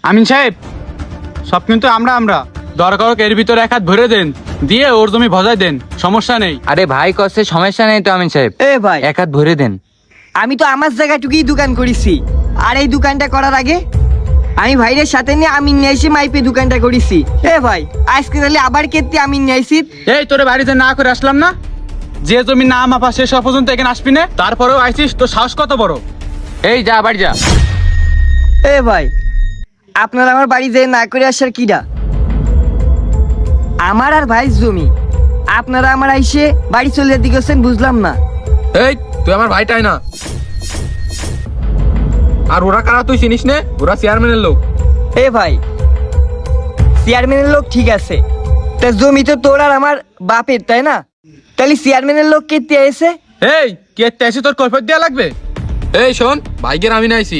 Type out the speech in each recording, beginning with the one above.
আমিন সাহেব, সব কিন্তু আমরা দরকার হোক এর ভিতরে এক হাত ভরে দেন, দিয়ে ওর জমি ভজাই দেন, সমস্যা নেই। আরে ভাই কষ্টে সমস্যা নেই তো আমিন সাহেব, এ ভাই, এক হাত ভরে দেন। আমি তো আমার জায়গাটুকুই দোকান করেছি, আর এই দোকানটা করার আগে আমি ভাইরের সাথে নিয়ে আমি নিয়ে এসে মাইপে দোকানটা করেছি। এ ভাই, আজকে তাহলে আবার কেটে আমি নিয়ে আসি। এই তোরে বাড়িতে না করে আসলাম না, যে জমি না মাপা শেষ হওয়া পর্যন্ত এখানে আসবি না, তারপরেও আইছিস, তোর সাহস কত বড়? এই যা বাড়ি যা। এ ভাই, আপনার আমার বাড়ি যেয়ে না করে আসার কিডা? আমার আর ভাই জমি, আপনারা আমার আইসে বাড়ি চলে যেতে গেছেন, বুঝলাম না। এই তুই আমার ভাইটাই না, আর ওরা কারা তুই চিনিস নে? ওরা চেয়ারম্যানের লোক। এ ভাই, চেয়ারম্যানের লোক ঠিক আছে, তা জমি তো তোর আর আমার বাপের, তাই না? তাহলে চেয়ারম্যানের লোক কেটে এসে? এই কে এসে তোর কৈফিয়ত দেওয়া লাগবে? এই শোন, ভাইগের আমি নাইছি,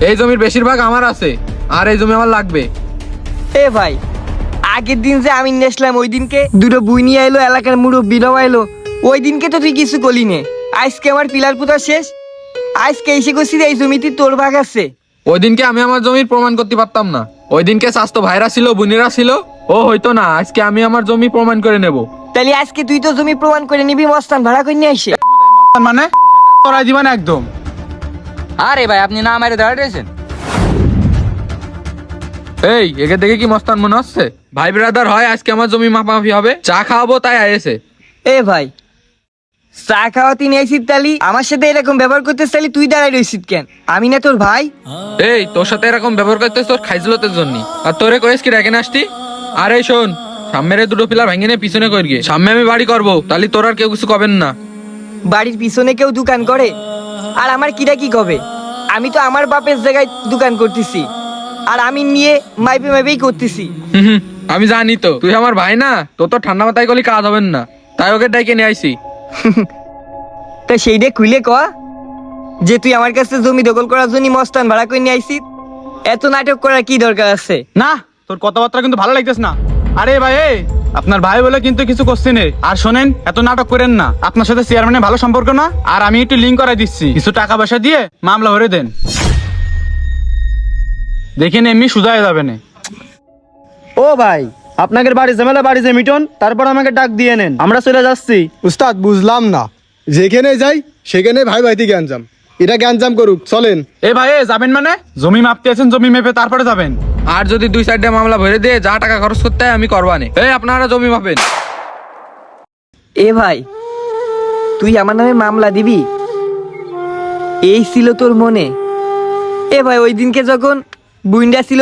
এই জমির বেশিরভাগ আমার আছে, আর এই জমি আমার লাগবে। এ ভাই, আগের দিন যে আমি নেসলাম, ওই দিনকে দুটো বুই নিয়ে এলো, এলাকার মুরব্বিরাও এলো, ওই দিনকে তো তুই কিছু করলি নে। আজকে আমার পিলার পুতা শেষ, আজকে এসে করছি এই জমিতে তোর ভাগ আছে। ওই দিনকে আমি আমার জমির প্রমাণ করতে পারতাম না, ওই দিনকে স্বাস্থ্য ভাইরা ছিল, বোনেরা ছিল, ও হইতো না। আজকে আমি আমার জমি প্রমাণ করে নেব। তাহলে আজকে তুই তো জমি প্রমাণ করে নিবি, মস্তান ভাড়া করে নিয়ে আসে। মানে তোরাই দিবা না একদম। আরে ভাই আপনি না মারে দাঁড়িয়েছেন? এই একে দেখে কি মস্তান মনে হচ্ছে? ভাই ব্রাদার হয়, আজকে আমার জমি মাপামাপি হবে, চা খাওয়াবো তাই আয়েছে। এ ভাই, চা খাওয়াতে নিয়ে আসিস, তালি আমার সাথে এরকম ব্যবহার করতে চাইলি তুই দাঁড়াই রইছিস কেন? আমি না তোর ভাই? এই তোর সাথে এরকম ব্যবহার করতেছ তোর খাইজলতের জন্য, আর তোরে কয়েস কি রেখে আসতি? আর এই শোন, সামনের দুটো পিলার ভেঙে নিয়ে পিছনে করে গিয়ে সামনে আমি বাড়ি করবো, তাহলে তোর আর কেউ কিছু কবেন না। বাড়ির পিছনে কেউ দোকান করে, আর আমার কিরা কি কবে? আমি তো আমার বাপের জায়গায় দোকান করতেছি, আর আমি নিয়ে মাইপে মাইপেই করতেছি। হুম, আমি জানি তো তুই আমার ভাই না, তোর তো ঠান্ডা মাথায় গলি কাজ হবেন না, তাই ওকে ডাইকে নিয়ে আইছি। তা সেইটা খুলে কয়া যে তুই আমার কাছে জমি দখল করার জন্য মস্তান ভাড়া করে নিয়ে আইছিস, এত নাটক করার কি দরকার আছে? না, তোর কথাবার্তা কিন্তু ভালো লাগতেছে না। আরে ভাই, আপনার ভাই বলে কিন্তু কিছু কোশ্চেন নেই। আর শোনেন, এত নাটক করেন না, আপনার সাথে চেয়ারম্যানের ভালো সম্পর্ক না, আর আমি একটু লিঙ্ক করাই দিচ্ছি, কিছু টাকা পয়সা দিয়ে মামলা ভরে দেন, দেখেন এমনি সোজা হয়ে যাবে না। ও ভাই, আপনাদের বাড়ি ঝামেলা বাড়ি যে মিটন, তারপর আমাকে ডাক দিয়ে নেন, আমরা চলে যাচ্ছি। উস্তাদ বুঝলাম না, যেখানে যাই সেখানে ভাই ভাইতে গ্যাঞ্জাম, এটা গ্যাঞ্জাম করুক, চলেন। এ ভাই, যাবেন মানে? জমি মাপতে আছেন, জমি মেপে তারপরে যাবেন। আর যদি দুই সাইডে মামলা ভরে দিয়ে যা টাকা খরচ করতে হয় আমি করবানে। এই আপনারা জমি মাপেন। এ ভাই, তুই আমার নামে মামলা দিবি, এই ছিল তোর মনে? এ ভাই, ওই দিনকে যখন বুইন্ডা ছিল